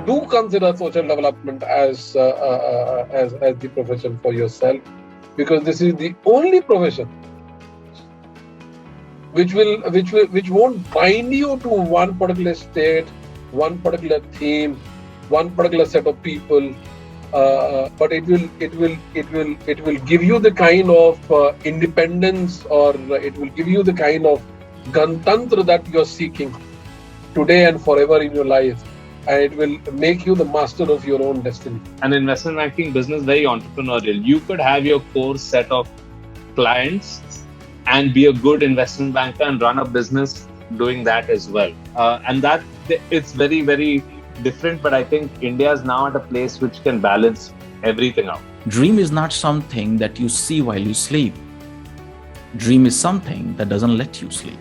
do consider social development as the profession for yourself, because this is the only profession which won't bind you to one particular state, one particular theme, one particular set of people, but it will give you the kind of independence, or it will give you the kind of Gantantra that you're seeking today and forever in your life, and it will make you the master of your own destiny. And investment banking business, very entrepreneurial. You could have your core set of clients and be a good investment banker and run a business doing that as well. And that it's very, very different, but I think India is now at a place which can balance everything out. Dream is not something that you see while you sleep. Dream is something that doesn't let you sleep.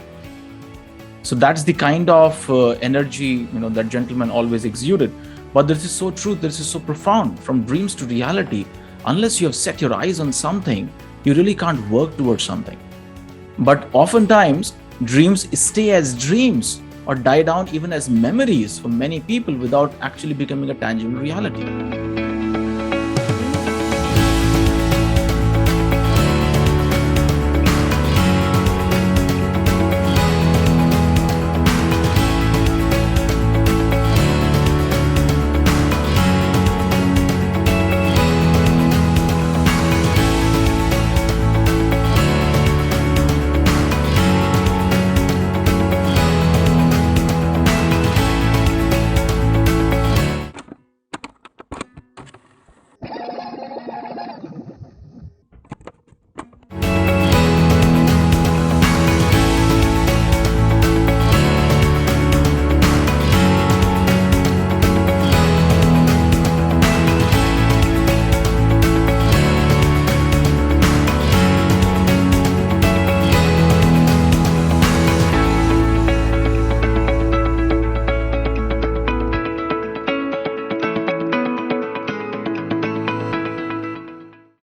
So that's the kind of energy, that gentleman always exuded. But this is so true, this is so profound. From dreams to reality, unless you have set your eyes on something, you really can't work towards something. But oftentimes, dreams stay as dreams or die down even as memories for many people without actually becoming a tangible reality.